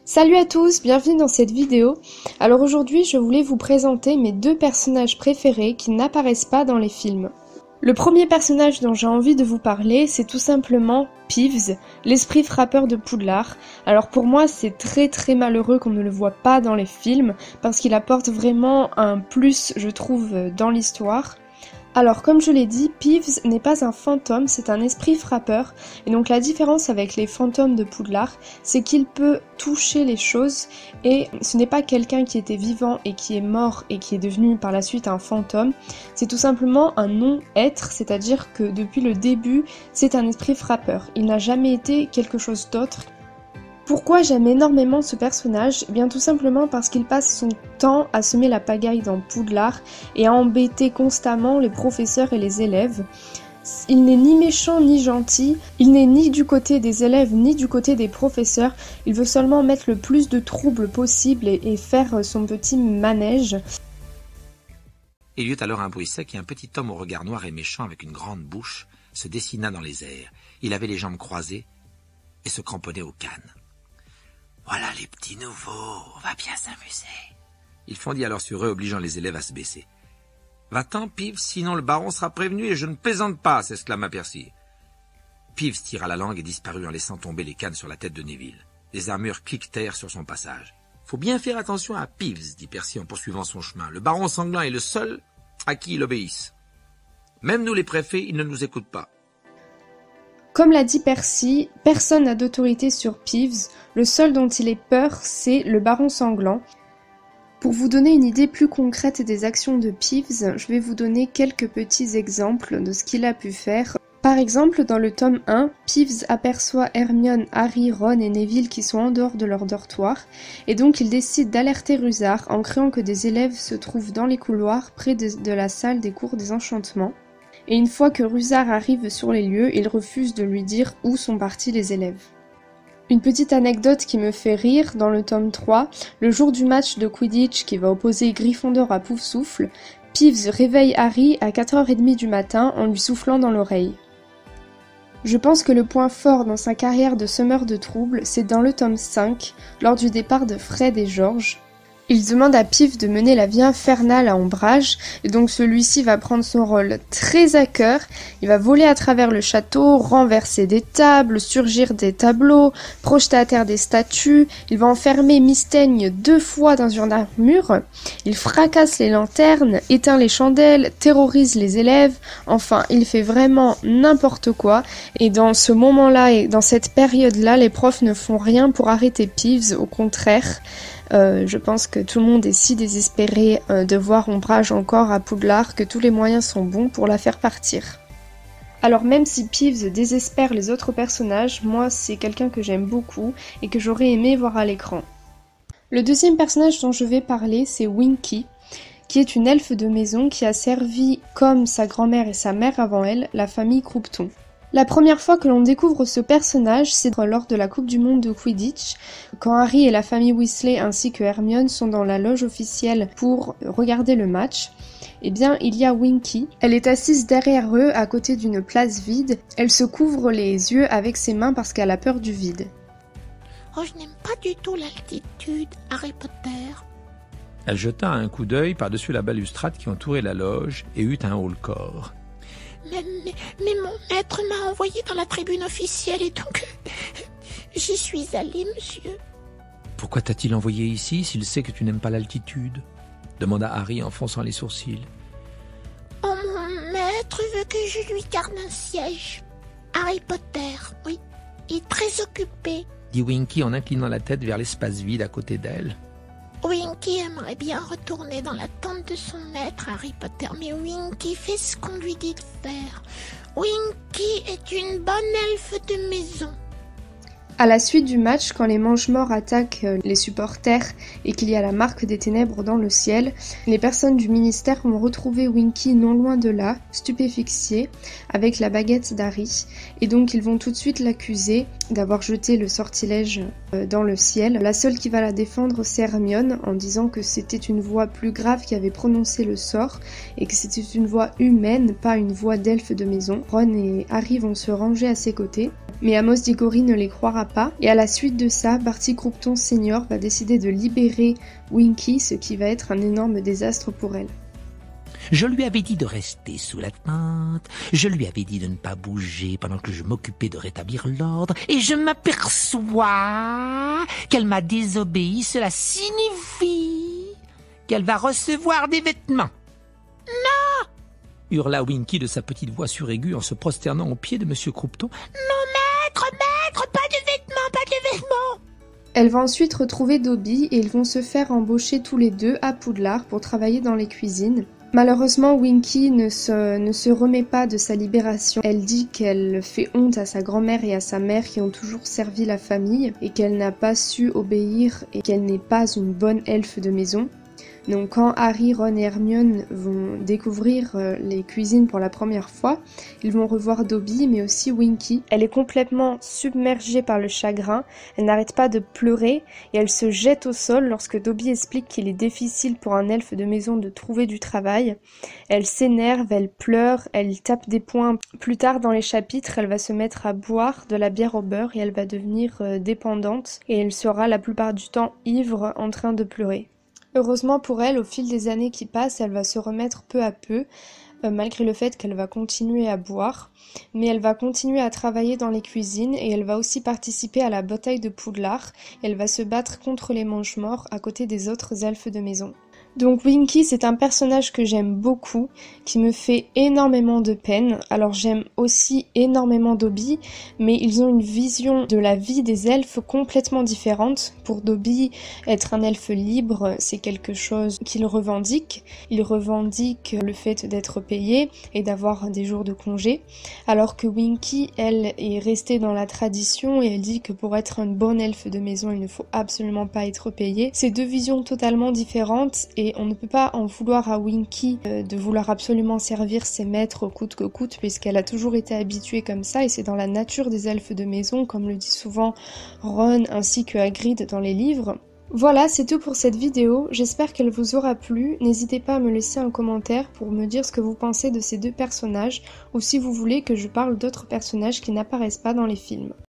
Salut à tous, bienvenue dans cette vidéo. Alors aujourd'hui, je voulais vous présenter mes deux personnages préférés qui n'apparaissent pas dans les films. Le premier personnage dont j'ai envie de vous parler, c'est tout simplement Peeves, l'esprit frappeur de Poudlard. Alors pour moi, c'est très malheureux qu'on ne le voit pas dans les films, parce qu'il apporte vraiment un plus, je trouve, dans l'histoire. Alors comme je l'ai dit, Peeves n'est pas un fantôme, c'est un esprit frappeur, et donc la différence avec les fantômes de Poudlard, c'est qu'il peut toucher les choses, et ce n'est pas quelqu'un qui était vivant et qui est mort et qui est devenu par la suite un fantôme, c'est tout simplement un non-être, c'est-à-dire que depuis le début, c'est un esprit frappeur, il n'a jamais été quelque chose d'autre. Pourquoi j'aime énormément ce personnage? Eh bien tout simplement parce qu'il passe son temps à semer la pagaille dans Poudlard et à embêter constamment les professeurs et les élèves. Il n'est ni méchant ni gentil, il n'est ni du côté des élèves ni du côté des professeurs, il veut seulement mettre le plus de troubles possible et faire son petit manège. Il y eut alors un bruit sec et un petit homme au regard noir et méchant avec une grande bouche se dessina dans les airs. Il avait les jambes croisées et se cramponnait aux cannes. « Voilà les petits nouveaux, on va bien s'amuser. » Il fondit alors sur eux, obligeant les élèves à se baisser. « Va-t'en, Peeves, sinon le baron sera prévenu et je ne plaisante pas !» s'exclama Percy. Peeves tira la langue et disparut en laissant tomber les cannes sur la tête de Neville. Les armures cliquetèrent sur son passage. « Faut bien faire attention à Peeves, dit Percy en poursuivant son chemin. Le baron sanglant est le seul à qui il obéisse. Même nous les préfets, ils ne nous écoutent pas. » Comme l'a dit Percy, personne n'a d'autorité sur Peeves, le seul dont il ait peur, c'est le baron sanglant. Pour vous donner une idée plus concrète des actions de Peeves, je vais vous donner quelques petits exemples de ce qu'il a pu faire. Par exemple, dans le tome 1, Peeves aperçoit Hermione, Harry, Ron et Neville qui sont en dehors de leur dortoir, et donc il décide d'alerter Rusard en créant que des élèves se trouvent dans les couloirs près de la salle des cours des enchantements. Et une fois que Rusard arrive sur les lieux, il refuse de lui dire où sont partis les élèves. Une petite anecdote qui me fait rire, dans le tome 3, le jour du match de Quidditch qui va opposer Gryffondor à Poufsouffle, Peeves réveille Harry à 4h30 du matin en lui soufflant dans l'oreille. Je pense que le point fort dans sa carrière de semeur de troubles, c'est dans le tome 5, lors du départ de Fred et George. Il demande à Peeves de mener la vie infernale à Ombrage, et donc celui-ci va prendre son rôle très à cœur. Il va voler à travers le château, renverser des tables, surgir des tableaux, projeter à terre des statues. Il va enfermer Mystaigne 2 fois dans une armure. Il fracasse les lanternes, éteint les chandelles, terrorise les élèves. Enfin, il fait vraiment n'importe quoi. Et dans ce moment-là et dans cette période-là, les profs ne font rien pour arrêter Peeves, au contraire. Je pense que tout le monde est si désespéré de voir Ombrage encore à Poudlard que tous les moyens sont bons pour la faire partir. Alors même si Peeves désespère les autres personnages, moi c'est quelqu'un que j'aime beaucoup et que j'aurais aimé voir à l'écran. Le deuxième personnage dont je vais parler, c'est Winky, qui est une elfe de maison qui a servi, comme sa grand-mère et sa mère avant elle, la famille Croupton. La première fois que l'on découvre ce personnage, c'est lors de la Coupe du Monde de Quidditch, quand Harry et la famille Weasley ainsi que Hermione sont dans la loge officielle pour regarder le match. Eh bien, il y a Winky. Elle est assise derrière eux, à côté d'une place vide. Elle se couvre les yeux avec ses mains parce qu'elle a peur du vide. « Oh, je n'aime pas du tout l'altitude, Harry Potter. » Elle jeta un coup d'œil par-dessus la balustrade qui entourait la loge et eut un haut-le-corps. Mais mon maître m'a envoyé dans la tribune officielle et donc j'y suis allée, monsieur. Pourquoi t'a-t-il envoyé ici s'il sait que tu n'aimes pas l'altitude ? Demanda Harry en fronçant les sourcils. Oh, mon maître veut que je lui garde un siège. Harry Potter, oui, il est très occupé, dit Winky en inclinant la tête vers l'espace vide à côté d'elle. Winky aimerait bien retourner dans la tente de son maître, Harry Potter, mais Winky fait ce qu'on lui dit de faire. Winky est une bonne elfe de maison. À la suite du match, quand les Mange-Morts attaquent les supporters et qu'il y a la marque des ténèbres dans le ciel, les personnes du ministère vont retrouver Winky non loin de là, stupéfixié, avec la baguette d'Harry, et donc ils vont tout de suite l'accuser d'avoir jeté le sortilège dans le ciel. La seule qui va la défendre, c'est Hermione, en disant que c'était une voix plus grave qui avait prononcé le sort, et que c'était une voix humaine, pas une voix d'elfe de maison. Ron et Harry vont se ranger à ses côtés. Mais Amos Diggory ne les croira pas, et à la suite de ça, Barty Croupton Senior va décider de libérer Winky, ce qui va être un énorme désastre pour elle. Je lui avais dit de rester sous la tente, je lui avais dit de ne pas bouger pendant que je m'occupais de rétablir l'ordre, et je m'aperçois qu'elle m'a désobéi. Cela signifie qu'elle va recevoir des vêtements. Non! Hurla Winky de sa petite voix suraiguë en se prosternant aux pieds de Monsieur Croupton. Non, maître, pas de vêtements, pas de vêtements! Elle va ensuite retrouver Dobby et ils vont se faire embaucher tous les deux à Poudlard pour travailler dans les cuisines. Malheureusement, Winky ne se remet pas de sa libération. Elle dit qu'elle fait honte à sa grand-mère et à sa mère qui ont toujours servi la famille et qu'elle n'a pas su obéir et qu'elle n'est pas une bonne elfe de maison. Donc quand Harry, Ron et Hermione vont découvrir les cuisines pour la première fois, ils vont revoir Dobby mais aussi Winky. Elle est complètement submergée par le chagrin, elle n'arrête pas de pleurer et elle se jette au sol lorsque Dobby explique qu'il est difficile pour un elfe de maison de trouver du travail. Elle s'énerve, elle pleure, elle tape des poings. Plus tard dans les chapitres, elle va se mettre à boire de la bière au beurre et elle va devenir dépendante et elle sera la plupart du temps ivre en train de pleurer. Heureusement pour elle, au fil des années qui passent, elle va se remettre peu à peu, malgré le fait qu'elle va continuer à boire, mais elle va continuer à travailler dans les cuisines et elle va aussi participer à la bataille de Poudlard. Elle va se battre contre les Mange-Morts à côté des autres elfes de maison. Donc Winky, c'est un personnage que j'aime beaucoup, qui me fait énormément de peine. Alors j'aime aussi énormément Dobby, mais ils ont une vision de la vie des elfes complètement différente. Pour Dobby, être un elfe libre, c'est quelque chose qu'il revendique. Il revendique le fait d'être payé et d'avoir des jours de congé, alors que Winky, elle, est restée dans la tradition et elle dit que pour être un bon elfe de maison, il ne faut absolument pas être payé. C'est deux visions totalement différentes et on ne peut pas en vouloir à Winky de vouloir absolument servir ses maîtres coûte que coûte, puisqu'elle a toujours été habituée comme ça et c'est dans la nature des elfes de maison, comme le dit souvent Ron ainsi que Hagrid dans les livres. Voilà, c'est tout pour cette vidéo, j'espère qu'elle vous aura plu. N'hésitez pas à me laisser un commentaire pour me dire ce que vous pensez de ces deux personnages, ou si vous voulez que je parle d'autres personnages qui n'apparaissent pas dans les films.